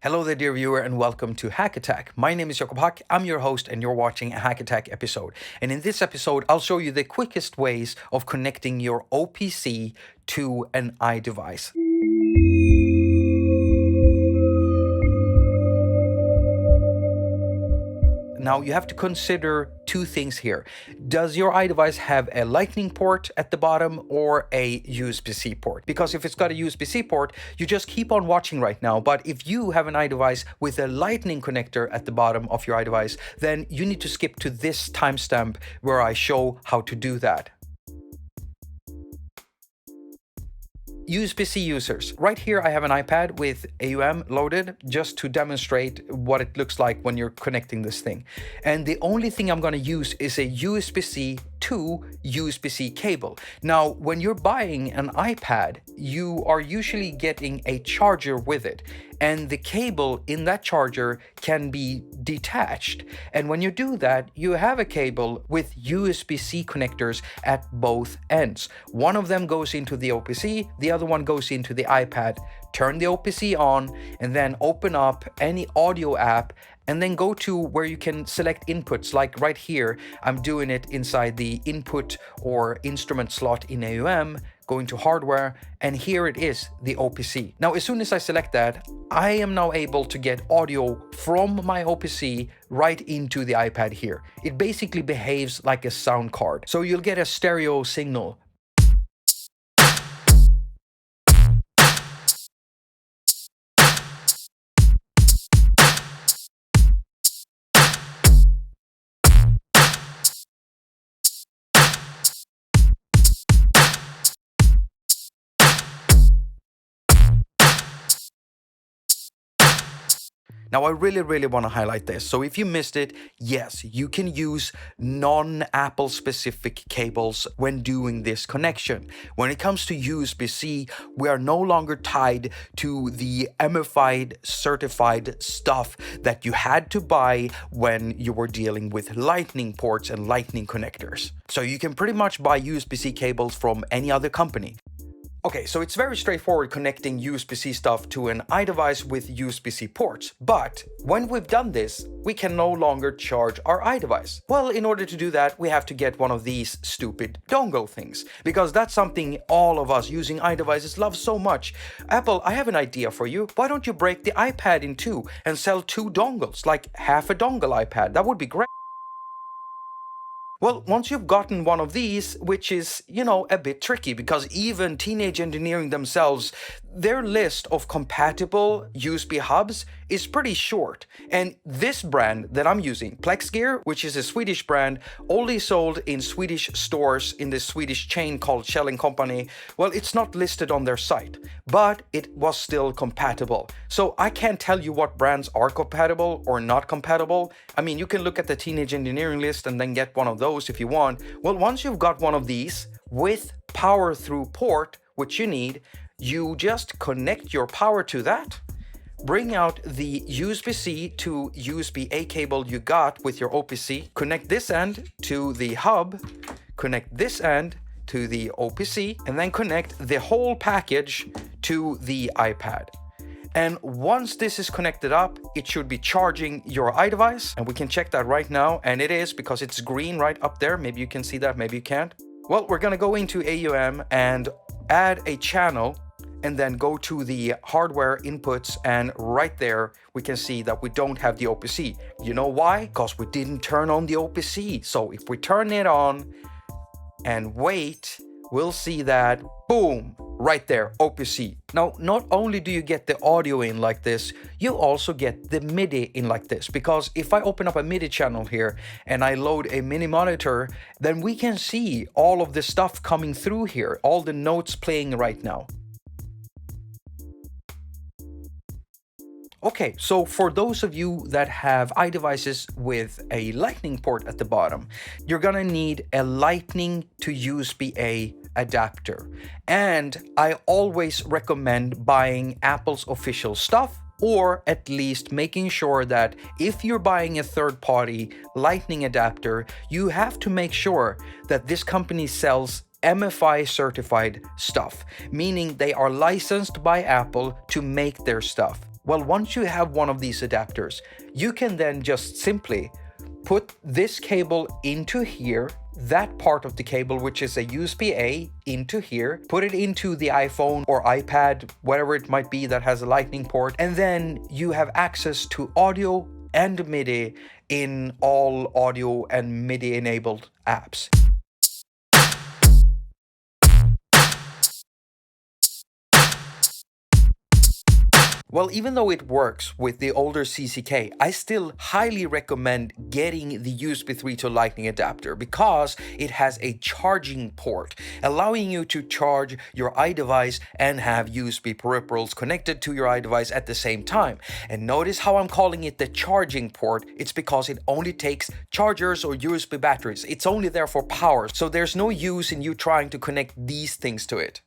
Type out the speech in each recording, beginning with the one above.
Hello there, dear viewer, and welcome to haQ. My name is Jakob. I'm your host, and you're watching a haQ episode. And in this episode, I'll show you the quickest ways of connecting your OPC to an iDevice. Now, you have to consider two things here. Does your iDevice have a lightning port at the bottom or a USB-C port? Because if it's got a USB-C port, you just keep on watching right now. But if you have an iDevice with a lightning connector at the bottom of your iDevice, then you need to skip to this timestamp where I show how to do that. USB-C users. Right here I have an iPad with AUM loaded just to demonstrate what it looks like when you're connecting this thing. And the only thing I'm going to use is a USB-C to USB-C cable. Now, when you're buying an iPad, you are usually getting a charger with it. And the cable in that charger can be detached. And when you do that, you have a cable with USB-C connectors at both ends. One of them goes into the OPC, the other one goes into the iPad. Turn the OPC on and then open up any audio app and then go to where you can select inputs. Like right here, I'm doing it inside the input or instrument slot in AUM, going to hardware, and here it is, the OPC. Now, as soon as I select that, I am now able to get audio from my OPC right into the iPad here. It basically behaves like a sound card. So you'll get a stereo signal. Now, I really want to highlight this. So if you missed it, yes, you can use non-Apple specific cables when doing this connection. When it comes to USB-C, we are no longer tied to the MFI certified stuff that you had to buy when you were dealing with lightning ports and lightning connectors. So you can pretty much buy USB-C cables from any other company. Okay, so it's very straightforward connecting USB-C stuff to an iDevice with USB-C ports, but when we've done this, we can no longer charge our iDevice. Well, in order to do that, we have to get one of these stupid dongle things, because that's something all of us using iDevices love so much. Apple, I have an idea for you. Why don't you break the iPad in two and sell two dongles, like half a dongle iPad? That would be great. Well, once you've gotten one of these, which is, a bit tricky because even Teenage Engineering themselves, their list of compatible USB hubs is pretty short. And this brand that I'm using, PlexGear, which is a Swedish brand, only sold in Swedish stores in the Swedish chain called Kjell & Company. Well, it's not listed on their site, but it was still compatible. So I can't tell you what brands are compatible or not compatible. I mean, you can look at the Teenage Engineering list and then get one of those if you want. Well, once you've got one of these with power through port, which you need, you just connect your power to that, bring out the USB-C to USB-A cable you got with your OPC, connect this end to the hub, connect this end to the OPC, and then connect the whole package to the iPad. And once this is connected up, it should be charging your iDevice, and we can check that right now, and it is because it's green right up there. Maybe you can see that, maybe you can't. Well, we're gonna go into AUM and add a channel and then go to the hardware inputs, and right there we can see that we don't have the OPC. You know why? Because we didn't turn on the OPC. So if we turn it on and wait, we'll see that, boom, right there, OPC. Now, not only do you get the audio in like this, you also get the MIDI in like this, because if I open up a MIDI channel here and I load a mini monitor, then we can see all of the stuff coming through here, all the notes playing right now. Okay, so for those of you that have iDevices with a lightning port at the bottom, you're gonna need a lightning to USB-A adapter. And I always recommend buying Apple's official stuff, or at least making sure that if you're buying a third-party lightning adapter, you have to make sure that this company sells MFI certified stuff, meaning they are licensed by Apple to make their stuff. Well, once you have one of these adapters, you can then just simply put this cable into here, that part of the cable, which is a USB-A, into here, put it into the iPhone or iPad, whatever it might be that has a lightning port, and then you have access to audio and MIDI in all audio and MIDI enabled apps. Well, even though it works with the older CCK, I still highly recommend getting the USB 3 to Lightning adapter because it has a charging port, allowing you to charge your iDevice and have USB peripherals connected to your iDevice at the same time. And notice how I'm calling it the charging port. It's because it only takes chargers or USB batteries. It's only there for power, so there's no use in you trying to connect these things to it.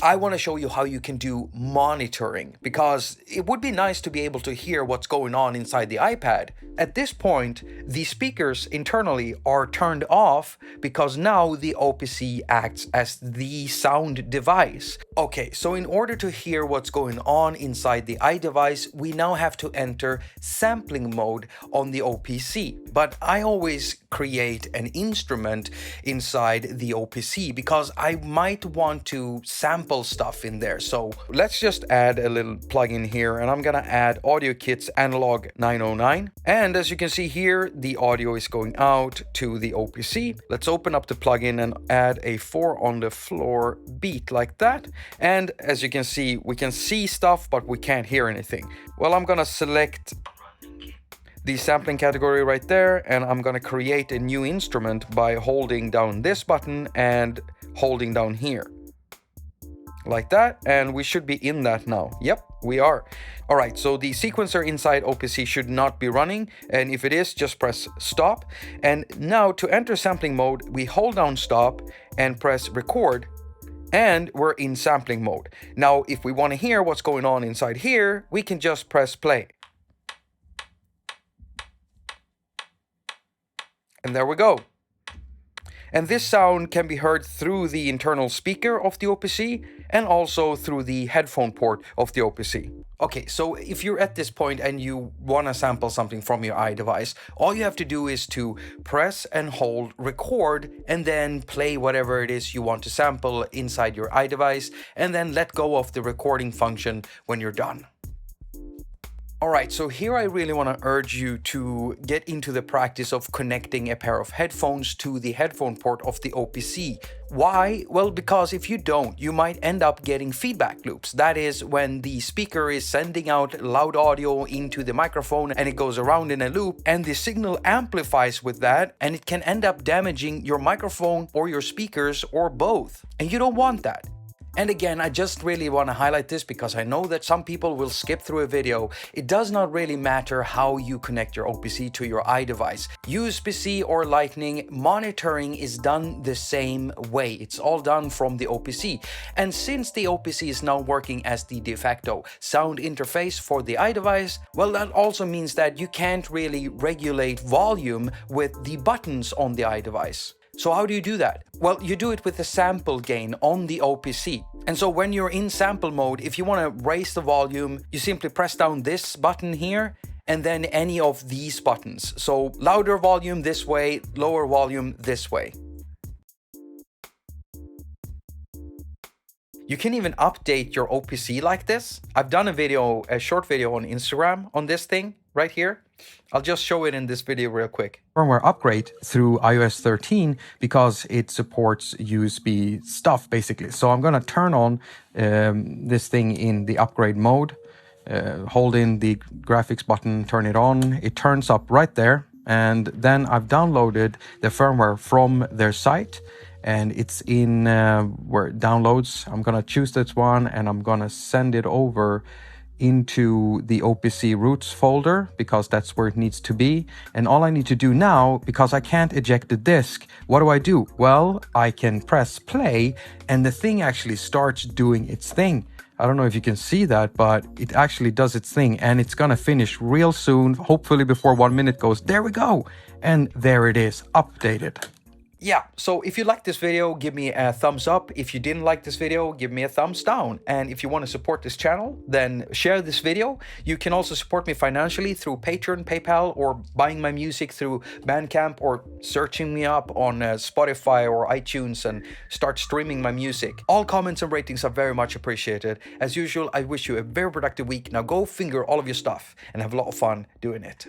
I want to show you how you can do monitoring, because it would be nice to be able to hear what's going on inside the iPad. At this point, the speakers internally are turned off because now the OPC acts as the sound device. Okay, so in order to hear what's going on inside the iDevice, we now have to enter sampling mode on the OPC. But I always create an instrument inside the OPC because I might want to sample stuff in there. So let's just add a little plugin here, and I'm gonna add AudioKit's Analog 909. And as you can see here, the audio is going out to the OPC. Let's open up the plugin and add a 4 on the floor beat like that. And as you can see, we can see stuff, but we can't hear anything. Well, I'm gonna select the sampling category right there, and I'm gonna create a new instrument by holding down this button and holding down here. Like that, and we should be in that now. Yep, we are. All right, so the sequencer inside OPC should not be running, and if it is, just press stop. And now to enter sampling mode, we hold down stop and press record, and we're in sampling mode. Now, if we want to hear what's going on inside here, we can just press play. And there we go. And this sound can be heard through the internal speaker of the OPC and also through the headphone port of the OPC. Okay, so if you're at this point and you want to sample something from your iDevice, all you have to do is to press and hold record and then play whatever it is you want to sample inside your iDevice, and then let go of the recording function when you're done. Alright, so here I really want to urge you to get into the practice of connecting a pair of headphones to the headphone port of the OPC. Why? Well, because if you don't, you might end up getting feedback loops. That is, when the speaker is sending out loud audio into the microphone and it goes around in a loop, and the signal amplifies with that, and it can end up damaging your microphone or your speakers or both. And you don't want that. And again, I just really want to highlight this because I know that some people will skip through a video. It does not really matter how you connect your OPC to your iDevice. USB-C or Lightning, monitoring is done the same way. It's all done from the OPC. And since the OPC is now working as the de facto sound interface for the iDevice, well, that also means that you can't really regulate volume with the buttons on the iDevice. So how do you do that? Well, you do it with the sample gain on the OPC. And so when you're in sample mode, if you want to raise the volume, you simply press down this button here and then any of these buttons. So louder volume this way, lower volume this way. You can even update your OPC like this. I've done a short video on Instagram on this thing right here. I'll just show it in this video real quick. Firmware upgrade through iOS 13 because it supports USB stuff basically. So I'm gonna turn on this thing in the upgrade mode, hold in the graphics button, turn it on. It turns up right there. And then I've downloaded the firmware from their site, and it's in where it downloads. I'm gonna choose this one and I'm gonna send it over into the OPC roots folder because that's where it needs to be. And all I need to do now, because I can't eject the disk, what do? Well, I can press play and the thing actually starts doing its thing. I don't know if you can see that, but it actually does its thing, and it's gonna finish real soon, hopefully before 1 minute goes. There we go. And there it is, updated. Yeah, so if you liked this video, give me a thumbs up. If you didn't like this video, give me a thumbs down. And if you want to support this channel, then share this video. You can also support me financially through Patreon, PayPal, or buying my music through Bandcamp, or searching me up on Spotify or iTunes and start streaming my music. All comments and ratings are very much appreciated. As usual, I wish you a very productive week. Now go finger all of your stuff and have a lot of fun doing it.